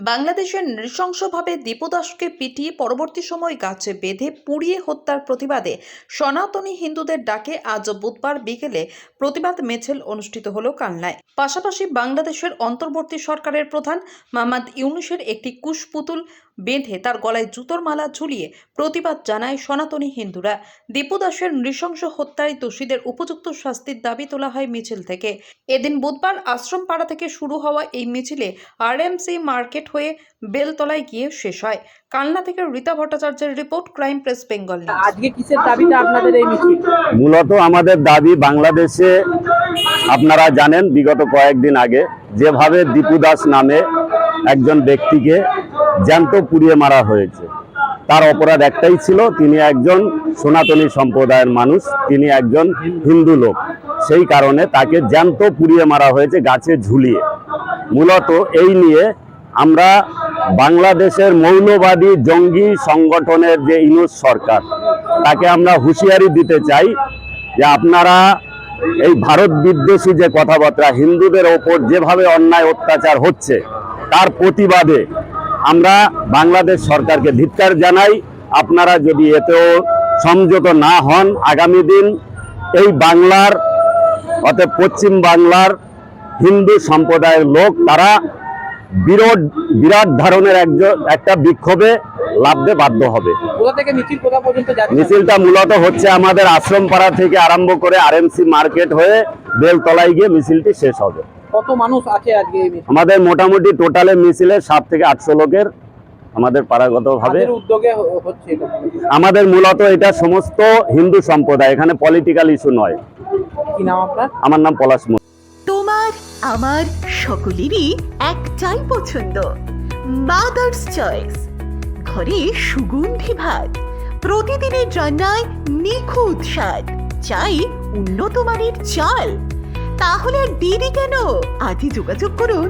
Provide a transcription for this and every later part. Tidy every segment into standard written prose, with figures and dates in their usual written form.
বাংলাদেশের নৃশংসভাবে দীপু দাসকে পিটিয়ে পরবর্তী সময় গাছে বেঁধে পুড়িয়ে হত্যার প্রতিবাদে সনাতনী হিন্দুদের ডাকে আজ বুধবার বিকেলে প্রতিবাদ মিছিল অনুষ্ঠিত হলো কালনায়। পাশাপাশি বাংলাদেশের অন্তর্বর্তী সরকারের প্রধান মোহাম্মদ ইউনূসের একটি কুশপুতুল বেঁধে তার গলায় জুতোর মালা ঝুলিয়ে প্রতিবাদ জানায় সনাতনী হিন্দুরা। দীপু দাসের নৃশংস হত্যায় দোষীদের উপযুক্ত শাস্তির দাবি তোলা হয় মিছিল থেকে। এদিন বুধবার আশ্রমপাড়া থেকে শুরু হওয়া এই মিছিলে আরএমসি মার্কেট হয়ে বেলতলায় গিয়ে শেষ হয়। কালনা থেকে রীতা ভট্টাচার্যের রিপোর্ট, ক্রাইম প্রেস বেঙ্গল। আজকে কিসের দাবিটা আপনাদের এই মিছিল? মূলত আমাদের দাবি, বাংলাদেশে আপনারা জানেন বিগত কয়েকদিন আগে যেভাবে দীপু দাস নামে একজন ব্যক্তিকে জ্যান্ত পুড়িয়ে মারা হয়েছে, তার অপরাধ একটাই ছিল, তিনি একজন সনাতনী সম্প্রদায়ের মানুষ, তিনি একজন হিন্দু লোক। সেই কারণে তাকে জ্যান্ত পুড়িয়ে মারা হয়েছে গাছে ঝুলিয়ে। মূলত এই নিয়ে আমরা বাংলাদেশের মৌলবাদী জঙ্গি সংগঠনের যে ইউনূস সরকার, তাকে আমরা হুঁশিয়ারি দিতে চাই যে আপনারা এই ভারত বিদ্বেষী যে কথাবার্তা, হিন্দুদের ওপর যেভাবে অন্যায় অত্যাচার হচ্ছে, তার প্রতিবাদে আমরা বাংলাদেশ সরকারকে ধিক্কার জানাই। আপনারা যদি এতেও সংযত না হন, আগামী দিন এই বাংলার অর্থাৎ পশ্চিম বাংলার হিন্দু সম্প্রদায়ের লোক তারা বিরাট ধরনের একটা বিক্ষোভে লাভতে বাধ্য হবে। মিছিলটা মূলত হচ্ছে আমাদের আশ্রমপাড়া থেকে আরম্ভ করে আরএমসি মার্কেট হয়ে বেলতলায় গিয়ে মিছিলটি শেষ হবে। কত মানুষ আছে আজকে এই মিছিলে? আমাদের মোটামুটি টোটালে মিছিলে 7 থেকে 800 লোকের আমাদের পাড়াগতভাবে উদ্যোগে হচ্ছে। আমাদের মূলত এটা সমস্ত হিন্দু সম্প্রদায়, এখানে পলিটিক্যাল ইস্যু নয়। কি নাম আপনার? আমার নাম পলাশ। তোমার আমার সকলেরই একটাই পছন্দ, মাদার্স চয়েস। ঘরে সুগন্ধি ভাত, প্রতিদিনের রান্নায় নিখুঁত স্বাদ, চাই উন্নত মানের চাল। তাহলে আর দেরি কেন? আজই যোগাযোগ করুন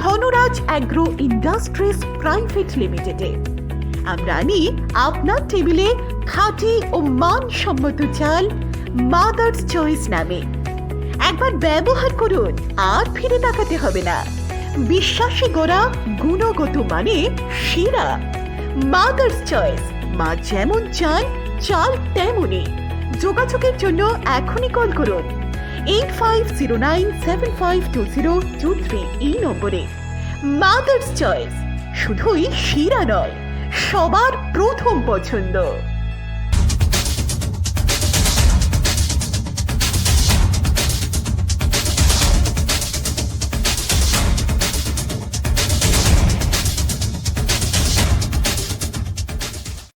ধনরাজ অ্যাগ্রো ইন্ডাস্ট্রিজ প্রাইভেট লিমিটেডে। আমরা আনি আপনার টেবিলে খাঁটি ও মানসম্মত চাল মাদার্স চয়েস নামে। একবার ব্যবহার করুন, আর ফিরে তাকাতে হবে না। বিশ্বাসী গোড়া, গুণগত মানে সেরা। মাদার্স চয়েস, মা যেমন চান চাল তেমনই। যোগাযোগের জন্য এখনই কল করুন 8509752023 এই নম্বরে। মাদার্স চয়েস শুধুই সেরা নয়, সবার প্রথম পছন্দ।